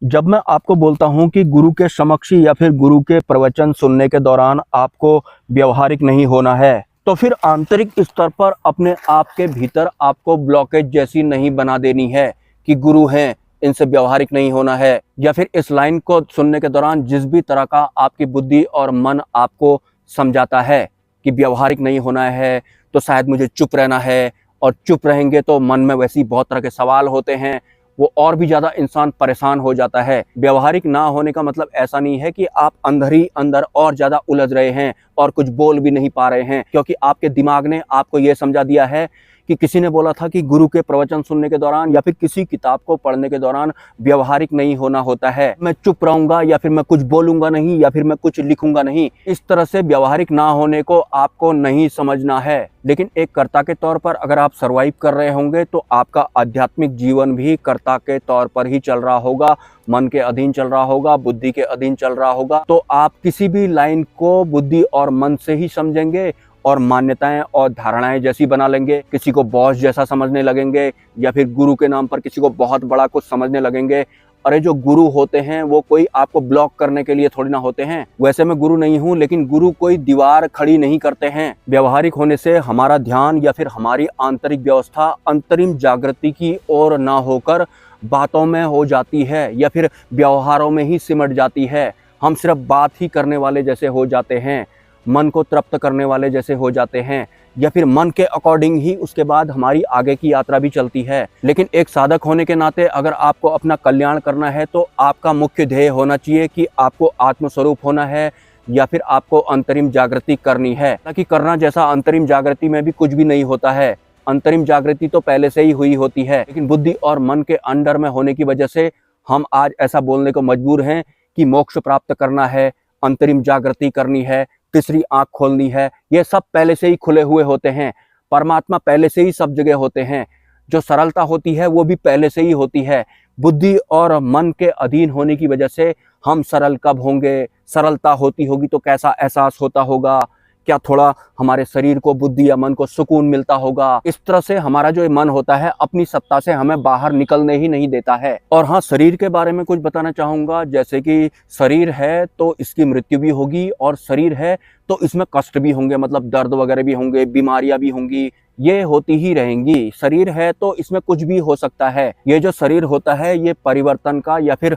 जब मैं आपको बोलता हूँ कि गुरु के समक्ष या फिर गुरु के प्रवचन सुनने के दौरान आपको व्यवहारिक नहीं होना है, तो फिर आंतरिक स्तर पर अपने आप के भीतर आपको ब्लॉकेज जैसी नहीं बना देनी है कि गुरु हैं, इनसे व्यवहारिक नहीं होना है। या फिर इस लाइन को सुनने के दौरान जिस भी तरह का आपकी बुद्धि और मन आपको समझाता है कि व्यवहारिक नहीं होना है, तो शायद मुझे चुप रहना है, और चुप रहेंगे तो मन में वैसी बहुत तरह के सवाल होते हैं, वो और भी ज़्यादा इंसान परेशान हो जाता है। व्यवहारिक ना होने का मतलब ऐसा नहीं है कि आप अंदर ही अंदर और ज़्यादा उलझ रहे हैं और कुछ बोल भी नहीं पा रहे हैं, क्योंकि आपके दिमाग ने आपको ये समझा दिया है कि किसी ने बोला था कि गुरु के प्रवचन सुनने के दौरान या फिर किसी किताब को पढ़ने के दौरान व्यवहारिक नहीं होना होता है। मैं चुप रहूंगा या फिर मैं कुछ बोलूंगा नहीं या फिर मैं कुछ लिखूंगा नहीं, इस तरह से व्यवहारिक ना होने को आपको नहीं समझना है। लेकिन एक कर्ता के तौर पर अगर आप सर्वाइव कर रहे होंगे तो आपका आध्यात्मिक जीवन भी कर्ता के तौर पर ही चल रहा होगा, मन के अधीन चल रहा होगा, बुद्धि के अधीन चल रहा होगा। तो आप किसी भी लाइन को बुद्धि और मन से ही समझेंगे और मान्यताएं और धारणाएं जैसी बना लेंगे, किसी को बॉस जैसा समझने लगेंगे या फिर गुरु के नाम पर किसी को बहुत बड़ा कुछ समझने लगेंगे। अरे जो गुरु होते हैं वो कोई आपको ब्लॉक करने के लिए थोड़ी ना होते हैं। वैसे मैं गुरु नहीं हूँ, लेकिन गुरु कोई दीवार खड़ी नहीं करते हैं। व्यवहारिक होने से हमारा ध्यान या फिर हमारी आंतरिक व्यवस्था अंतरिम जागृति की ओर ना होकर बातों में हो जाती है या फिर व्यवहारों में ही सिमट जाती है। हम सिर्फ बात ही करने वाले जैसे हो जाते हैं, मन को तृप्त करने वाले जैसे हो जाते हैं, या फिर मन के अकॉर्डिंग ही उसके बाद हमारी आगे की यात्रा भी चलती है। लेकिन एक साधक होने के नाते अगर आपको अपना कल्याण करना है तो आपका मुख्य ध्येय होना चाहिए कि आपको आत्मस्वरूप होना है या फिर आपको अंतरिम जागृति करनी है। ताकि करना जैसा अंतरिम जागृति में भी कुछ भी नहीं होता है। अंतरिम जागृति तो पहले से ही हुई होती है, लेकिन बुद्धि और मन के अंडर में होने की वजह से हम आज ऐसा बोलने को मजबूर हैं कि मोक्ष प्राप्त करना है, अंतरिम जागृति करनी है, तीसरी आंख खोलनी है। ये सब पहले से ही खुले हुए होते हैं। परमात्मा पहले से ही सब जगह होते हैं। जो सरलता होती है वो भी पहले से ही होती है। बुद्धि और मन के अधीन होने की वजह से हम सरल कब होंगे, सरलता होती होगी तो कैसा एहसास होता होगा, क्या थोड़ा हमारे शरीर को, बुद्धि या मन को सुकून मिलता होगा। इस तरह से हमारा जो मन होता है अपनी सत्ता से हमें बाहर निकलने ही नहीं देता है। और हाँ, शरीर के बारे में कुछ बताना चाहूँगा। जैसे कि शरीर है तो इसकी मृत्यु भी होगी, और शरीर है तो इसमें कष्ट भी होंगे, मतलब दर्द वगैरह भी होंगे, बीमारियां भी होंगी, ये होती ही रहेंगी। शरीर है तो इसमें कुछ भी हो सकता है। ये जो शरीर होता है ये परिवर्तन का या फिर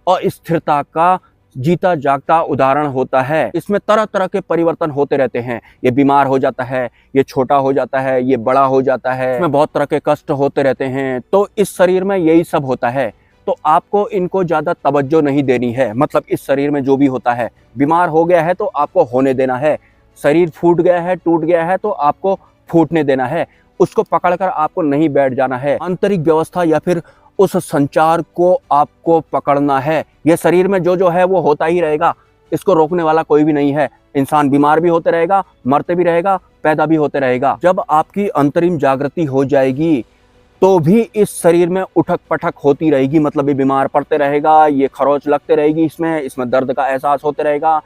अस्थिरता का जीता जागता उदाहरण होता है। इसमें तरह तरह के परिवर्तन होते रहते हैं। ये बीमार हो जाता है, ये छोटा हो जाता है, ये बड़ा हो जाता है, इसमें बहुत तरह के कष्ट होते रहते हैं। तो इस शरीर में यही सब होता है। तो आपको इनको ज़्यादा तवज्जो नहीं देनी है। मतलब इस शरीर में जो भी होता है, बीमार हो गया है तो आपको होने देना है, शरीर फूट गया है, टूट गया है तो आपको फूटने देना है, उसको पकड़कर आपको नहीं बैठ जाना है। आंतरिक व्यवस्था या फिर उस संचार को आपको पकड़ना है। ये शरीर में जो जो है वो होता ही रहेगा, इसको रोकने वाला कोई भी नहीं है। इंसान बीमार भी होते रहेगा, मरते भी रहेगा, पैदा भी होते रहेगा। जब आपकी अंतरिम जागृति हो जाएगी तो भी इस शरीर में उठक पटक होती रहेगी। मतलब ये बीमार पड़ते रहेगा, ये खरोच लगते रहेगी, इसमें दर्द का एहसास होते रहेगा।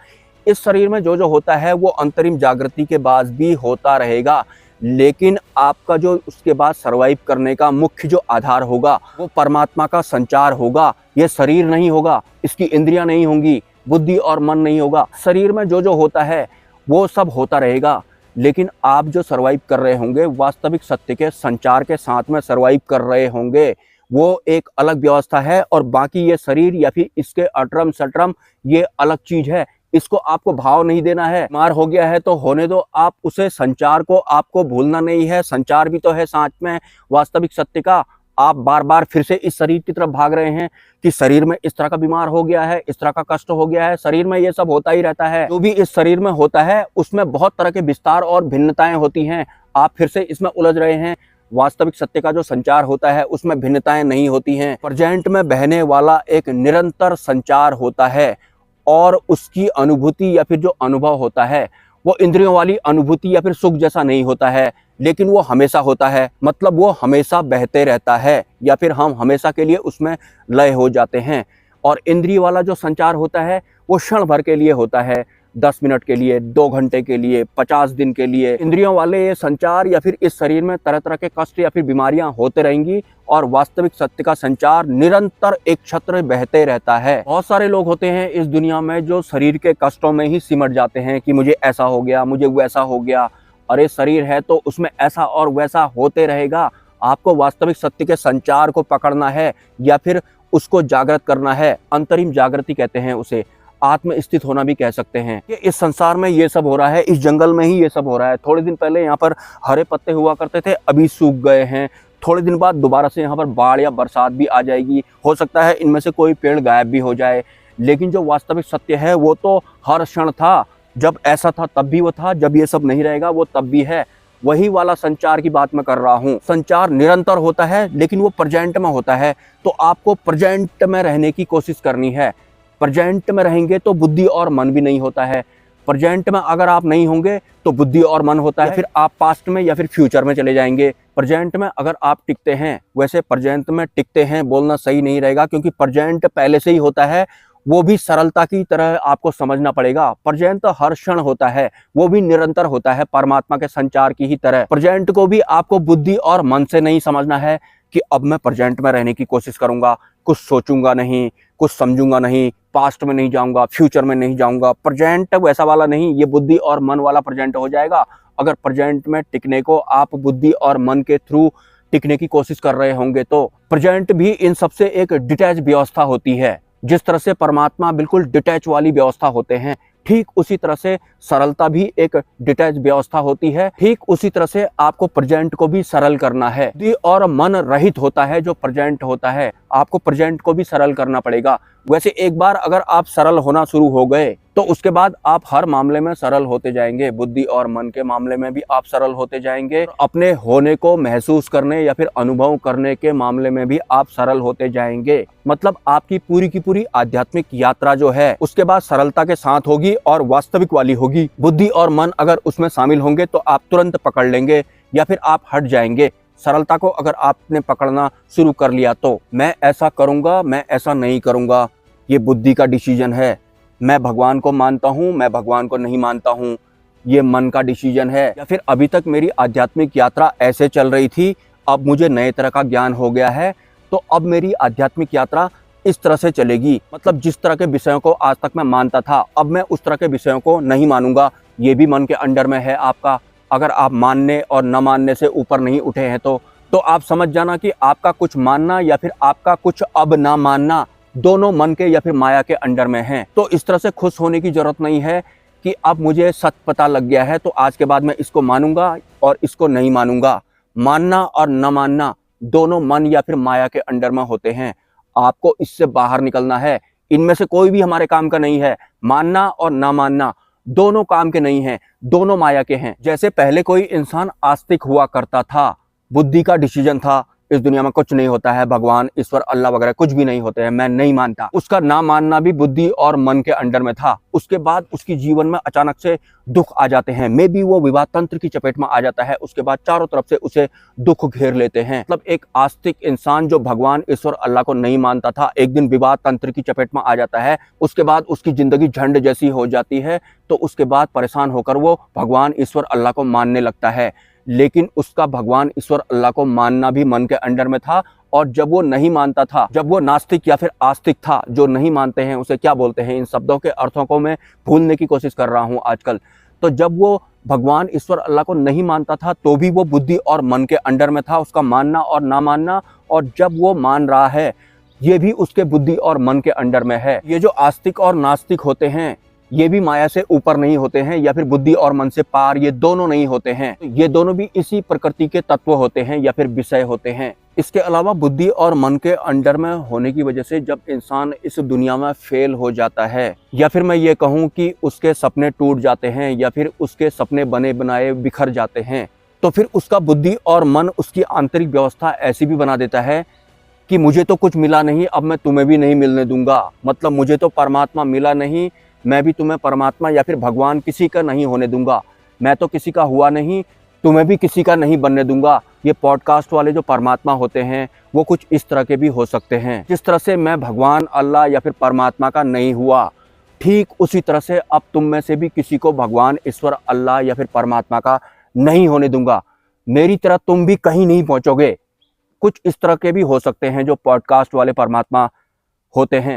इस शरीर में जो जो होता है वो अंतरिम जागृति के बाद भी होता रहेगा। लेकिन आपका जो उसके बाद सरवाइव करने का मुख्य जो आधार होगा वो परमात्मा का संचार होगा। ये शरीर नहीं होगा, इसकी इंद्रियां नहीं होंगी, बुद्धि और मन नहीं होगा। शरीर में जो जो होता है वो सब होता रहेगा, लेकिन आप जो सरवाइव कर रहे होंगे वास्तविक सत्य के संचार के साथ में सरवाइव कर रहे होंगे, वो एक अलग व्यवस्था है। और बाकी ये शरीर या फिर इसके अटरम सटरम ये अलग चीज है। इसको आपको भाव नहीं देना है। बीमार हो गया है तो होने दो, आप उसे संचार को आपको भूलना नहीं है। संचार भी तो है साथ में वास्तविक सत्य का। आप बार बार फिर से इस शरीर की तरफ भाग रहे हैं कि शरीर में इस तरह का बीमार हो गया है, इस तरह का कष्ट हो गया है। शरीर में ये सब होता ही रहता है। जो भी इस शरीर में होता है उसमें बहुत तरह के विस्तार और भिन्नताएं होती हैं। आप फिर से इसमें उलझ रहे हैं। वास्तविक सत्य का जो संचार होता है उसमें भिन्नताएं नहीं होती हैं। प्रेजेंट में बहने वाला एक निरंतर संचार होता है, और उसकी अनुभूति या फिर जो अनुभव होता है वो इंद्रियों वाली अनुभूति या फिर सुख जैसा नहीं होता है, लेकिन वो हमेशा होता है। मतलब वो हमेशा बहते रहता है या फिर हम हमेशा के लिए उसमें लय हो जाते हैं। और इंद्रिय वाला जो संचार होता है वो क्षण भर के लिए होता है। 10 मिनट के लिए, 2 घंटे के लिए, 50 दिन के लिए। इंद्रियों वाले ये संचार या फिर इस शरीर में तरह तरह के कष्ट या फिर बीमारियां होते रहेंगी और वास्तविक सत्य का संचार निरंतर एक छत्र बहते रहता है। बहुत सारे लोग होते हैं इस दुनिया में जो शरीर के कष्टों में ही सिमट जाते हैं कि मुझे ऐसा हो गया, मुझे वैसा हो गया। अरे शरीर है तो उसमें ऐसा और वैसा होते रहेगा। आपको वास्तविक सत्य के संचार को पकड़ना है या फिर उसको जागृत करना है। अंतरिम जागृति कहते हैं उसे, आत्म स्थित होना भी कह सकते हैं। कि इस संसार में ये सब हो रहा है, इस जंगल में ही ये सब हो रहा है। थोड़े दिन पहले यहाँ पर हरे पत्ते हुआ करते थे, अभी सूख गए हैं। थोड़े दिन बाद दोबारा से यहाँ पर बाढ़ या बरसात भी आ जाएगी। हो सकता है इनमें से कोई पेड़ गायब भी हो जाए। लेकिन जो वास्तविक सत्य है वो तो हर क्षण था। जब ऐसा था तब भी वो था, जब ये सब नहीं रहेगा वो तब भी है। वही वाला संचार की बात मैं कर रहा हूँ। संचार निरंतर होता है लेकिन वो प्रेजेंट में होता है। तो आपको प्रेजेंट में रहने की कोशिश करनी है। प्रेजेंट में रहेंगे तो बुद्धि और मन भी नहीं होता है। प्रेजेंट में अगर आप नहीं होंगे तो बुद्धि और मन होता है। फिर आप पास्ट में या फिर फ्यूचर में चले जाएंगे। प्रेजेंट में अगर आप टिकते हैं, वैसे प्रेजेंट में टिकते हैं बोलना सही नहीं रहेगा क्योंकि प्रेजेंट पहले से ही होता है। वो भी सरलता की तरह आपको समझना पड़ेगा। प्रेजेंट तो हर क्षण होता है, वो भी निरंतर होता है परमात्मा के संचार की ही तरह। प्रेजेंट को भी आपको बुद्धि और मन से नहीं समझना है कि अब मैं प्रेजेंट में रहने की कोशिश करूंगा, कुछ सोचूंगा नहीं, कुछ समझूंगा नहीं, पास्ट में नहीं जाऊंगा, फ्यूचर में नहीं जाऊंगा। प्रेजेंट वैसा वाला नहीं, ये बुद्धि और मन वाला प्रेजेंट हो जाएगा। अगर प्रेजेंट में टिकने को आप बुद्धि और मन के थ्रू टिकने की कोशिश कर रहे होंगे तो प्रेजेंट भी इन सबसे एक डिटैच व्यवस्था होती है। जिस तरह से परमात्मा बिल्कुल डिटैच वाली व्यवस्था होते हैं, ठीक उसी तरह से सरलता भी एक डिटैच व्यवस्था होती है। ठीक उसी तरह से आपको प्रेजेंट को भी सरल करना है। बुद्धि और मन रहित होता है जो प्रेजेंट होता है, आपको प्रेजेंट को भी सरल करना पड़ेगा। वैसे एक बार अगर आप सरल होना शुरू हो गए तो उसके बाद आप हर मामले में सरल होते जाएंगे। बुद्धि और मन के मामले में भी आप सरल होते जाएंगे। अपने होने को महसूस करने या फिर अनुभव करने के मामले में भी आप सरल होते जाएंगे। मतलब आपकी पूरी की पूरी आध्यात्मिक यात्रा जो है उसके बाद सरलता के साथ होगी और वास्तविक वाली होगी। बुद्धि और मन अगर उसमें शामिल होंगे तो आप तुरंत पकड़ लेंगे या फिर आप हट जाएंगे। सरलता को अगर आपने पकड़ना शुरू कर लिया तो मैं ऐसा करूंगा, मैं ऐसा नहीं करूंगा, ये बुद्धि का डिसीजन है। मैं भगवान को मानता हूँ, मैं भगवान को नहीं मानता हूँ, ये मन का डिसीजन है। या फिर अभी तक मेरी आध्यात्मिक यात्रा ऐसे चल रही थी, अब मुझे नए तरह का ज्ञान हो गया है तो अब मेरी आध्यात्मिक यात्रा इस तरह से चलेगी। मतलब जिस तरह के विषयों को आज तक मैं मानता था अब मैं उस तरह के विषयों को नहीं मानूंगा। ये भी मन के अंडर में है आपका। अगर आप मानने और न मानने से ऊपर नहीं उठे हैं तो आप समझ जाना कि आपका कुछ मानना या फिर आपका कुछ अब ना मानना दोनों मन के या फिर माया के अंडर में हैं। तो इस तरह से खुश होने की जरूरत नहीं है कि अब मुझे सत्य पता लग गया है तो आज के बाद मैं इसको मानूंगा और इसको नहीं मानूंगा। मानना और न मानना दोनों मन या फिर माया के अंडर में होते हैं। आपको इससे बाहर निकलना है। इनमें से कोई भी हमारे काम का नहीं है। मानना और ना मानना दोनों काम के नहीं हैं, दोनों माया के हैं। जैसे पहले कोई इंसान आस्तिक हुआ करता था, बुद्धि का डिसीजन था इस दुनिया में कुछ नहीं होता है, भगवान ईश्वर अल्लाह वगैरह कुछ भी नहीं होते हैं, मैं नहीं मानता। उसका ना मानना भी बुद्धि और मन के अंडर में था। उसके बाद उसकी जीवन में अचानक से दुख आ जाते हैं, मे बी वो विवाह तंत्र की चपेट में आ जाता है। उसके बाद चारों तरफ से उसे दुख घेर लेते हैं। मतलब एक आस्तिक इंसान जो भगवान ईश्वर अल्लाह को नहीं मानता था एक दिन विवाह तंत्र की चपेट में आ जाता है। उसके बाद उसकी जिंदगी झंड जैसी हो जाती है तो उसके बाद परेशान होकर वो भगवान ईश्वर अल्लाह को मानने लगता है। लेकिन उसका भगवान ईश्वर अल्लाह को मानना भी मन के अंडर में था। और जब वो नहीं मानता था, जब वो नास्तिक या फिर आस्तिक था, जो नहीं मानते हैं उसे क्या बोलते हैं, इन शब्दों के अर्थों को मैं भूलने की कोशिश कर रहा हूँ आजकल। तो जब वो भगवान ईश्वर अल्लाह को नहीं मानता था तो भी वो बुद्धि और मन के अंडर में था, उसका मानना और ना मानना। और जब वो मान रहा है ये भी उसके बुद्धि और मन के अंडर में है। ये जो आस्तिक और नास्तिक होते हैं ये भी माया से ऊपर नहीं होते हैं या फिर बुद्धि और मन से पार, ये दोनों नहीं होते हैं। ये दोनों भी इसी प्रकृति के तत्व होते हैं या फिर विषय होते हैं। इसके अलावा बुद्धि और मन के अंडर में होने की वजह से जब इंसान इस दुनिया में फेल हो जाता है या फिर मैं ये कहूँ कि उसके सपने टूट जाते हैं या फिर उसके सपने बने बनाए बिखर जाते हैं, तो फिर उसका बुद्धि और मन उसकी आंतरिक व्यवस्था ऐसी भी बना देता है कि मुझे तो कुछ मिला नहीं, अब मैं तुम्हें भी नहीं मिलने दूंगा। मतलब मुझे तो परमात्मा मिला नहीं, मैं भी तुम्हें परमात्मा या फिर भगवान किसी का नहीं होने दूंगा। मैं तो किसी का हुआ नहीं, तुम्हें भी किसी का नहीं बनने दूंगा। ये पॉडकास्ट वाले जो परमात्मा होते हैं वो कुछ इस तरह के भी हो सकते हैं। जिस तरह से मैं भगवान अल्लाह या फिर परमात्मा का नहीं हुआ ठीक उसी तरह से अब तुम में से भी किसी को भगवान, ईश्वर, अल्लाह या फिर परमात्मा का नहीं होने दूंगा। मेरी तरह तुम भी कहीं नहीं पहुंचोगे। कुछ इस तरह के भी हो सकते हैं जो पॉडकास्ट वाले परमात्मा होते हैं।